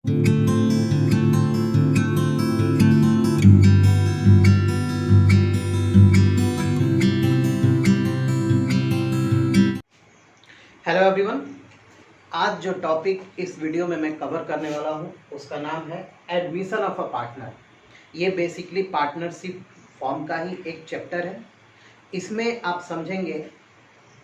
Hello everyone. आज जो topic इस वीडियो में मैं कवर करने वाला हूँ उसका नाम है एडमिशन ऑफ अ पार्टनर। ये बेसिकली पार्टनरशिप फॉर्म का ही एक चैप्टर है। इसमें आप समझेंगे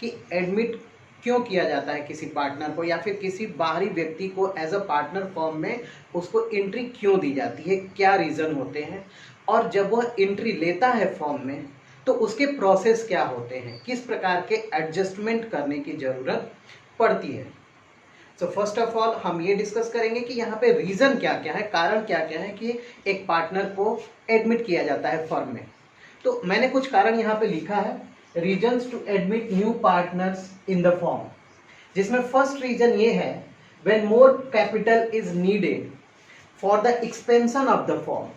कि एडमिट क्यों किया जाता है किसी पार्टनर को, या फिर किसी बाहरी व्यक्ति को एज अ पार्टनर फॉर्म में उसको एंट्री क्यों दी जाती है, क्या रीज़न होते हैं, और जब वह एंट्री लेता है फॉर्म में तो उसके प्रोसेस क्या होते हैं, किस प्रकार के एडजस्टमेंट करने की ज़रूरत पड़ती है। सो फर्स्ट ऑफ ऑल हम ये डिस्कस करेंगे कि यहाँ पे रीज़न क्या क्या है, कारण क्या क्या है कि एक पार्टनर को एडमिट किया जाता है फर्म में। तो मैंने कुछ कारण यहाँ पे लिखा है, reasons to admit new partners in the firm, जिसमें फर्स्ट रीजन ये है when more capital is needed for the expansion of the firm.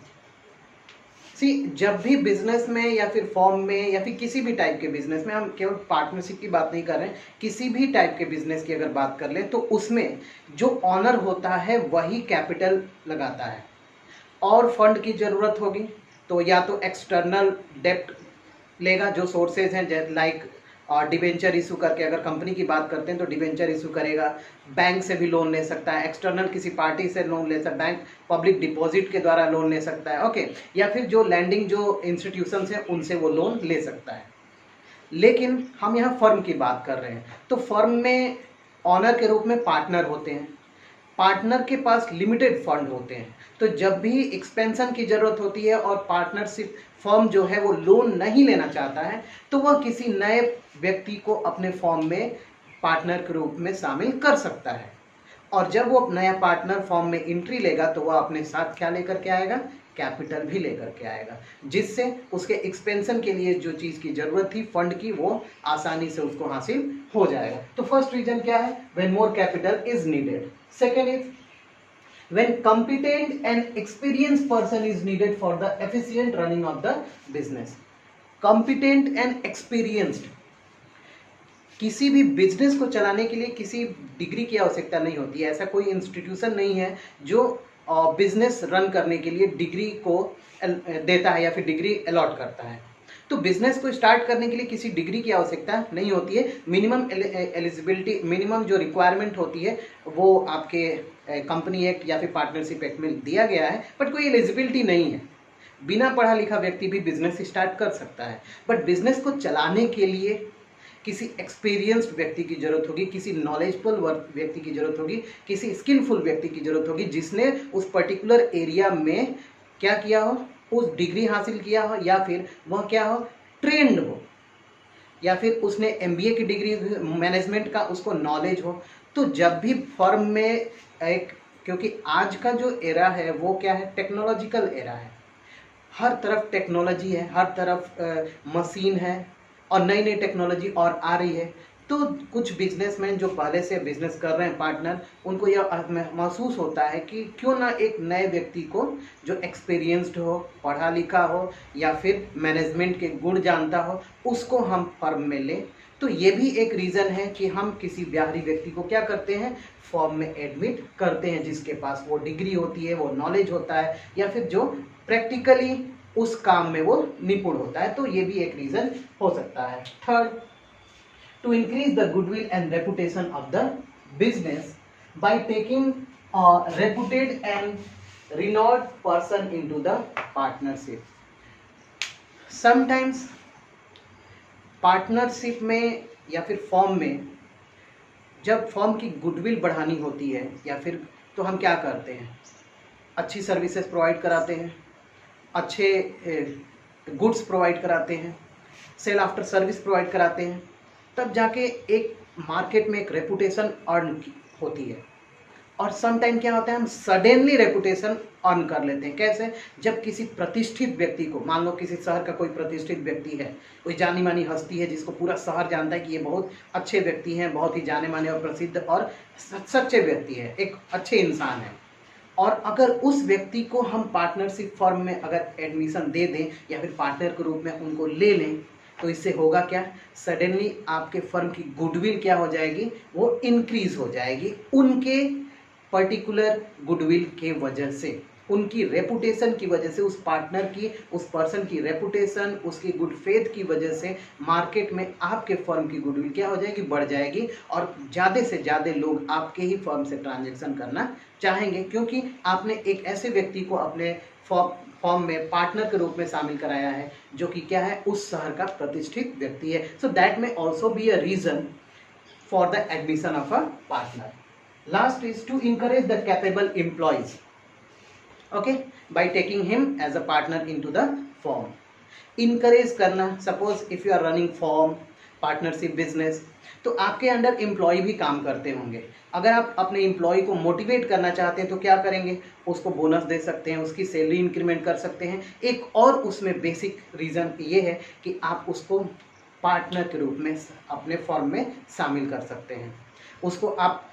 जब भी बिजनेस में या फिर फॉर्म में या फिर किसी भी टाइप के बिजनेस में, हम केवल पार्टनरशिप की बात नहीं कर रहे हैं, किसी भी टाइप के बिजनेस की अगर बात कर लें तो उसमें जो ऑनर होता है वही कैपिटल लगाता है और फंड की ज़रूरत होगी तो या तो एक्सटर्नल डेप्ट लेगा, जो सोर्सेज हैं लाइक डिबेंचर इशू करके, अगर कंपनी की बात करते हैं तो डिबेंचर इशू करेगा, बैंक से भी लोन ले सकता है, एक्सटर्नल किसी पार्टी से लोन ले सकता है, बैंक पब्लिक डिपॉजिट के द्वारा लोन ले सकता है, ओके, या फिर जो लैंडिंग जो इंस्टीट्यूशंस हैं उनसे वो लोन ले सकता है। लेकिन हम यहाँ फर्म की बात कर रहे हैं तो फर्म में ऑनर के रूप में पार्टनर होते हैं, पार्टनर के पास लिमिटेड फंड होते हैं, तो जब भी एक्सपेंशन की ज़रूरत होती है और पार्टनरशिप फर्म जो है वो लोन नहीं लेना चाहता है तो वह किसी नए व्यक्ति को अपने फर्म में पार्टनर के रूप में शामिल कर सकता है। और जब वो नया पार्टनर फर्म में एंट्री लेगा तो वह अपने साथ क्या लेकर के आएगा, कैपिटल भी लेकर के आएगा, जिससे उसके एक्सपेंशन के लिए जो चीज़ की ज़रूरत थी फंड की वो आसानी से उसको हासिल हो जाएगा। तो फर्स्ट रीजन क्या है, when more capital is needed. Second is when competent and experienced person is needed for the efficient running of the business। competent and experienced, किसी भी बिजनेस को चलाने के लिए किसी डिग्री की आवश्यकता नहीं होती है। ऐसा कोई इंस्टीट्यूशन नहीं है जो बिजनेस रन करने के लिए डिग्री को देता है या फिर डिग्री अलॉट करता है। तो बिजनेस को स्टार्ट करने के लिए किसी डिग्री की आवश्यकता नहीं होती है। मिनिमम एलिजिबिलिटी, मिनिमम जो रिक्वायरमेंट होती है वो आपके कंपनी एक्ट या फिर पार्टनरशिप एक्ट में दिया गया है, बट कोई एलिजिबिलिटी नहीं है। बिना पढ़ा लिखा व्यक्ति भी बिजनेस स्टार्ट कर सकता है, बट बिजनेस को चलाने के लिए किसी एक्सपीरियंस्ड व्यक्ति की जरूरत होगी, किसी नॉलेजफुल व्यक्ति की जरूरत होगी, किसी स्किलफुल व्यक्ति की जरूरत होगी जिसने उस पर्टिकुलर एरिया में क्या किया हो, उस डिग्री हासिल किया हो, या फिर वह क्या हो, ट्रेंड हो, या फिर उसने एमबीए की डिग्री, मैनेजमेंट का उसको नॉलेज हो। तो जब भी फर्म में एक, क्योंकि आज का जो एरा है वो क्या है, टेक्नोलॉजिकल एरा है, हर तरफ टेक्नोलॉजी है, हर तरफ मशीन है और नई नई टेक्नोलॉजी और आ रही है। तो कुछ बिजनेसमैन जो पहले से बिजनेस कर रहे हैं पार्टनर, उनको यह महसूस होता है कि क्यों ना एक नए व्यक्ति को जो एक्सपीरियंस्ड हो, पढ़ा लिखा हो या फिर मैनेजमेंट के गुण जानता हो उसको हम फर्म में लें। तो ये भी एक रीज़न है कि हम किसी बाहरी व्यक्ति को क्या करते हैं, फॉर्म में एडमिट करते हैं, जिसके पास वो डिग्री होती है, वो नॉलेज होता है, या फिर जो प्रैक्टिकली उस काम में वो निपुण होता है। तो ये भी एक रीज़न हो सकता है। Third, to increase the goodwill and reputation of the business by taking a reputed and renowned person into the partnership। sometimes partnership में या फिर फॉर्म में जब फॉर्म की गुडविल बढ़ानी होती है या फिर, तो हम क्या करते हैं, अच्छी सर्विसेज प्रोवाइड कराते हैं, अच्छे गुड्स प्रोवाइड कराते हैं, सेल आफ्टर सर्विस प्रोवाइड कराते हैं, तब जाके एक मार्केट में एक रेपुटेशन अर्न होती है। और सम टाइम क्या होता है, हम सडनली रेपुटेशन अर्न कर लेते हैं। कैसे, जब किसी प्रतिष्ठित व्यक्ति को, मान लो किसी शहर का कोई प्रतिष्ठित व्यक्ति है, कोई जानी मानी हस्ती है जिसको पूरा शहर जानता है कि ये बहुत अच्छे व्यक्ति हैं, बहुत ही जाने माने और प्रसिद्ध और सच्चे व्यक्ति है, एक अच्छे इंसान है, और अगर उस व्यक्ति को हम पार्टनरशिप फर्म में अगर एडमिशन दे दें या फिर पार्टनर के रूप में उनको ले लें, तो इससे होगा क्या, सडनली आपके फर्म की गुडविल क्या हो जाएगी, वो इंक्रीज हो जाएगी उनके पर्टिकुलर गुडविल के वजह से, उनकी रेपुटेशन की वजह से, उस पार्टनर की, उस पर्सन की रेपुटेशन, उसकी गुड फेथ की वजह से मार्केट में आपके फर्म की गुडविल क्या हो जाएगी, बढ़ जाएगी और ज़्यादा से ज़्यादा लोग आपके ही फर्म से ट्रांजैक्शन करना चाहेंगे, क्योंकि आपने एक ऐसे व्यक्ति को अपने फर्म में पार्टनर के रूप में शामिल कराया है जो कि क्या है, उस शहर का प्रतिष्ठित व्यक्ति है. So that may also be a reason for the admission of a partner. Last is to encourage the capable employees, okay, by taking him as a partner into the firm. Encourage करना, suppose if you are running firm, partnership business, तो आपके under employ भी काम करते होंगे. अगर आप अपने एम्प्लॉय को मोटिवेट करना चाहते हैं तो क्या करेंगे, उसको बोनस दे सकते हैं, उसकी सैलरी इंक्रीमेंट कर सकते हैं. एक और उसमें बेसिक रीज़न ये है कि आप उसको पार्टनर के रूप में अपने फर्म में शामिल कर सकते हैं. उसको आप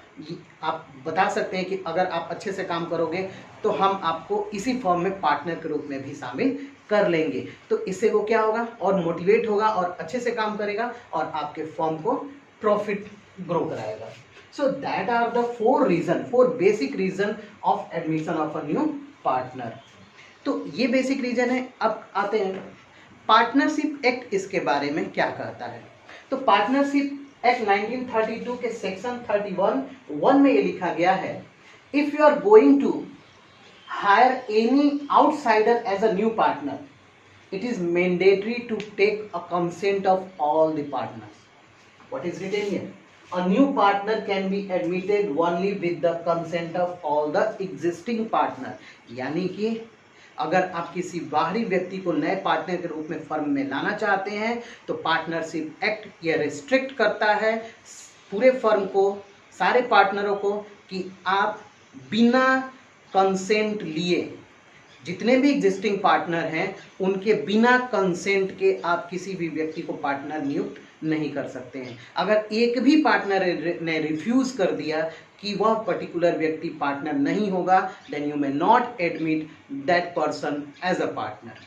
बता सकते हैं कि अगर आप अच्छे से काम करोगे तो हम आपको इसी फर्म में पार्टनर के रूप में भी शामिल कर लेंगे. तो इससे वो क्या होगा, और मोटिवेट होगा और अच्छे से काम करेगा और आपके फर्म को प्रॉफिट ग्रो कराएगा. So that are the four basic reason of admission of a new partner. तो ये बेसिक रीजन है. अब आते हैं पार्टनरशिप एक्ट, इसके बारे में क्या कहता है. तो पार्टनरशिप एक्ट 1932 के सेक्शन 31(1) में ये लिखा गया है, if you are going to hire any outsider as a new partner, it is mandatory to take a consent of all the partners. What is written here? A new partner can be admitted only with the consent of all the existing partner. यानी कि अगर आप किसी बाहरी व्यक्ति को नए partner के रूप में फर्म में लाना चाहते हैं तो पार्टनरशिप एक्ट ये रिस्ट्रिक्ट करता है पूरे फर्म को, सारे पार्टनरों को, कि आप बिना कंसेंट लिए, जितने भी एग्जिस्टिंग पार्टनर हैं उनके बिना कंसेंट के आप किसी भी व्यक्ति को पार्टनर नियुक्त नहीं कर सकते हैं. अगर एक भी पार्टनर ने रिफ्यूज कर दिया कि वह पर्टिकुलर व्यक्ति पार्टनर नहीं होगा, then you may not admit that person as a partner.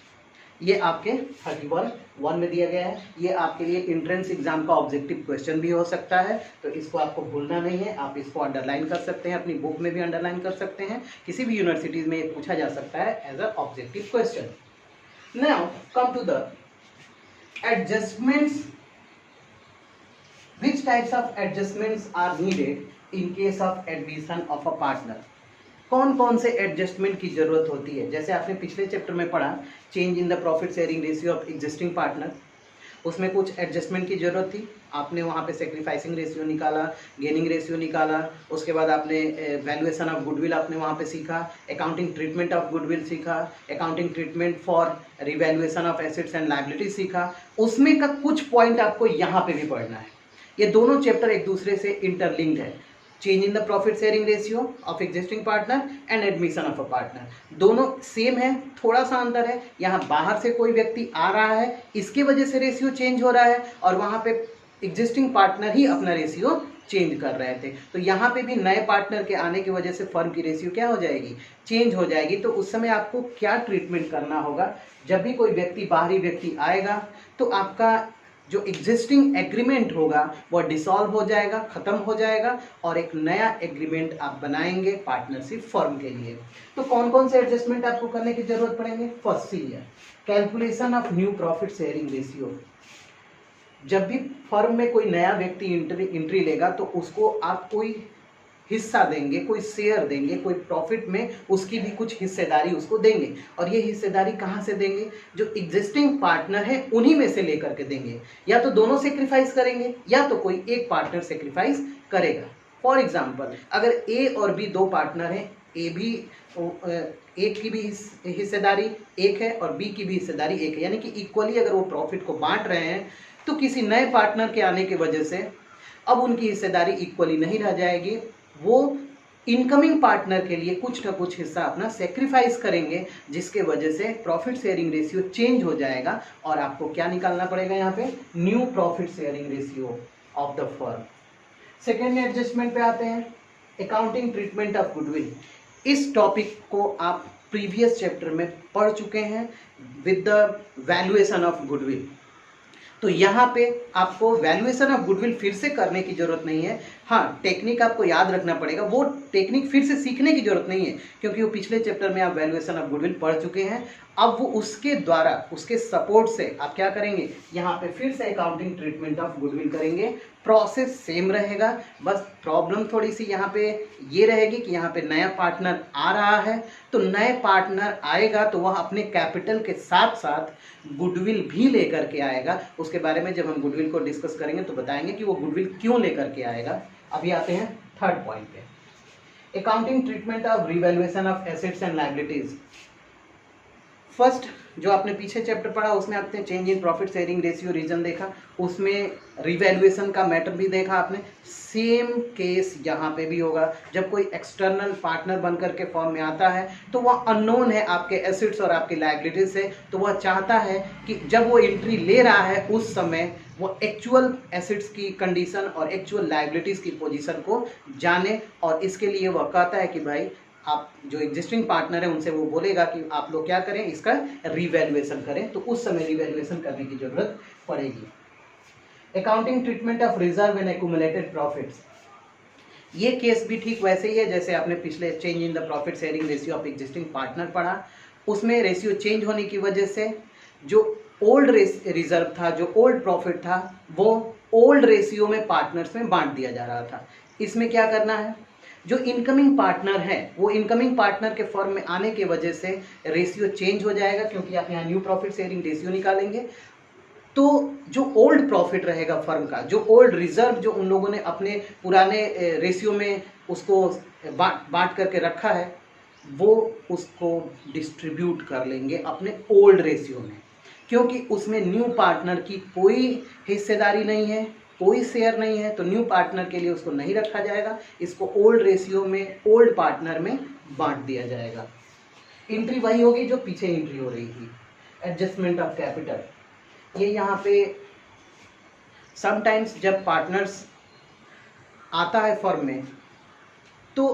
ये आपके 31(1) में दिया गया है. ये आपके लिए एंट्रेंस एग्जाम का ऑब्जेक्टिव क्वेश्चन भी हो सकता है, तो इसको आपको भूलना नहीं है. आप इसको अंडरलाइन कर सकते हैं, अपनी बुक में भी अंडरलाइन कर सकते हैं. किसी भी यूनिवर्सिटीज में ये पूछा जा सकता है as a objective question. Now come to the adjustments. Which types of adjustments are needed in case of admission of a partner? कौन कौन से एडजस्टमेंट की जरूरत होती है. जैसे आपने पिछले चैप्टर में पढ़ा, change in the profit sharing ratio of existing partner, उसमें कुछ एडजस्टमेंट की जरूरत थी. आपने वहाँ पे सेक्रीफाइसिंग रेशियो निकाला, गेनिंग रेशियो निकाला, उसके बाद आपने वैल्यूएशन ऑफ गुडविल आपने वहाँ पे सीखा, अकाउंटिंग ट्रीटमेंट ऑफ गुडविल सीखा, accounting treatment for revaluation of assets and liabilities सीखा. उसमें का कुछ पॉइंट आपको यहाँ पे भी पढ़ना है. ये दोनों चैप्टर एक दूसरे से इंटरलिंक्ड है. Change in the profit sharing ratio of existing partner and admission of a partner, दोनों सेम है, थोड़ा सा अंतर है. यहाँ बाहर से कोई व्यक्ति आ रहा है, इसकी वजह से रेशियो चेंज हो रहा है, और वहाँ पे एग्जिस्टिंग पार्टनर ही अपना रेशियो चेंज कर रहे थे. तो यहाँ पे भी नए पार्टनर के आने की वजह से फर्म की रेशियो क्या हो जाएगी, चेंज हो जाएगी. तो उस समय आपको क्या ट्रीटमेंट करना होगा. जब भी कोई व्यक्ति, बाहरी व्यक्ति आएगा तो आपका जो एग्जिस्टिंग एग्रीमेंट होगा वो डिसॉल्व हो जाएगा, खत्म हो जाएगा, और एक नया एग्रीमेंट आप बनाएंगे पार्टनरशिप फर्म के लिए. तो कौन कौन से एडजस्टमेंट आपको करने की जरूरत पड़ेंगे. फर्स्ट चीज है calculation of new profit sharing ratio. जब भी फर्म में कोई नया व्यक्ति एंट्री लेगा तो उसको आप कोई हिस्सा देंगे, कोई शेयर देंगे, कोई प्रॉफिट में उसकी भी कुछ हिस्सेदारी उसको देंगे. और ये हिस्सेदारी कहाँ से देंगे, जो एग्जिस्टिंग पार्टनर है उन्हीं में से लेकर के देंगे. या तो दोनों सेक्रीफाइस करेंगे या तो कोई एक पार्टनर सेक्रीफाइस करेगा. फॉर एग्जाम्पल, अगर ए और बी दो पार्टनर हैं, एक की भी हिस्सेदारी एक है और बी की भी हिस्सेदारी एक है, यानी कि इक्वली अगर वो प्रॉफिट को बांट रहे हैं, तो किसी नए पार्टनर के आने की वजह से अब उनकी हिस्सेदारी इक्वली नहीं रह जाएगी. वो इनकमिंग पार्टनर के लिए कुछ ना कुछ हिस्सा अपना सेक्रीफाइस करेंगे, जिसके वजह से प्रॉफिट शेयरिंग रेशियो चेंज हो जाएगा और आपको क्या निकालना पड़ेगा यहाँ पे, new profit sharing ratio of the firm. Second adjustment पे आते हैं, अकाउंटिंग ट्रीटमेंट ऑफ गुडविल. इस टॉपिक को आप प्रीवियस चैप्टर में पढ़ चुके हैं with the valuation of goodwill. तो यहाँ पे आपको वैल्यूएशन ऑफ गुडविल फिर से करने की जरूरत नहीं है. हाँ, टेक्निक आपको याद रखना पड़ेगा, वो टेक्निक फिर से सीखने की जरूरत नहीं है, क्योंकि वो पिछले चैप्टर में आप वैल्यूएशन ऑफ गुडविल पढ़ चुके हैं। अब वो उसके द्वारा, उसके सपोर्ट से आप क्या करेंगे, यहाँ पे फिर से अकाउंटिंग ट्रीटमेंट ऑफ गुडविल करेंगे। प्रोसेस सेम रहेगा, बस प्रॉब्लम थोड़ी सी यहाँ पे ये रहेगी कि यहाँ पे नया पार्टनर आ रहा है, तो नए पार्टनर आएगा तो वह अपने कैपिटल के साथ साथ गुडविल भी लेकर के आएगा। उसके बारे में जब हम गुडविल को डिस्कस करेंगे तो बताएंगे कि वो गुडविल क्यों लेकर के आएगा। अभी आते हैं थर्ड पॉइंट पे, accounting treatment of revaluation of assets and liabilities. First जो आपने पीछे चैप्टर पढ़ा उसमें आपने change in profit sharing ratio reason देखा, उसमें रिवैल्यूएशन का मैटर भी देखा आपने। सेम केस यहाँ पे भी होगा, जब कोई एक्सटर्नल पार्टनर बनकर के फॉर्म में आता है तो वह अननोन है आपके एसेट्स और आपकी लायबिलिटीज से, तो वह चाहता है कि जब वो एंट्री ले रहा है उस समय वो एक्चुअल एसेट्स की कंडीशन और एक्चुअल लायबिलिटीज की पोजीशन को जाने, और इसके लिए वह कहता है कि भाई आप जो एग्जिस्टिंग पार्टनर है उनसे वो बोलेगा कि आप लोग क्या करें, इसका रिवैल्यूएशन करें, तो उस समय रिवैल्यूएशन करने की जरूरत पड़ेगी। Accounting treatment of reserve and accumulated profits, ये केस भी ठीक वैसे ही है जैसे आपने पिछले change in the profit sharing ratio of existing partner पढ़ा। उसमें रेशियो चेंज होने की वजह से जो ओल्ड रिजर्व था, जो ओल्ड प्रॉफिट था, वो ओल्ड रेशियो में पार्टनर्स में बांट दिया जा रहा था। इसमें क्या करना है, जो इनकमिंग पार्टनर है वो इनकमिंग पार्टनर के फर्म में आने की वजह से रेशियो चेंज हो जाएगा, क्योंकि आप यहाँ न्यू प्रॉफिट शेयरिंग रेशियो निकालेंगे। तो जो ओल्ड प्रॉफिट रहेगा फर्म का, जो ओल्ड रिजर्व जो उन लोगों ने अपने पुराने रेशियो में उसको बांट करके रखा है, वो उसको डिस्ट्रीब्यूट कर लेंगे अपने ओल्ड रेशियो में, क्योंकि उसमें न्यू पार्टनर की कोई हिस्सेदारी नहीं है, कोई शेयर नहीं है, तो न्यू पार्टनर के लिए उसको नहीं रखा जाएगा, इसको ओल्ड रेशियो में ओल्ड पार्टनर में बांट दिया जाएगा। एंट्री वही होगी जो पीछे एंट्री हो रही थी, एडजस्टमेंट ऑफ कैपिटल। ये यहाँ पे समटाइम्स जब पार्टनर्स आता है फर्म में तो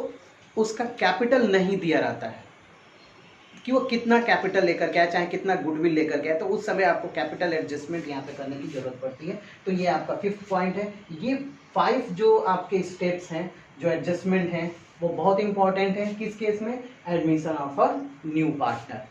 उसका कैपिटल नहीं दिया रहता है कि वो कितना कैपिटल लेकर के आए, चाहे कितना गुडविल लेकर के आए, तो उस समय आपको कैपिटल एडजस्टमेंट यहाँ पे करने की जरूरत पड़ती है। तो ये आपका 5th पॉइंट है। ये 5 जो आपके स्टेप्स हैं, जो एडजस्टमेंट हैं, वो बहुत इंपॉर्टेंट है। किस केस में, admission of a new partner.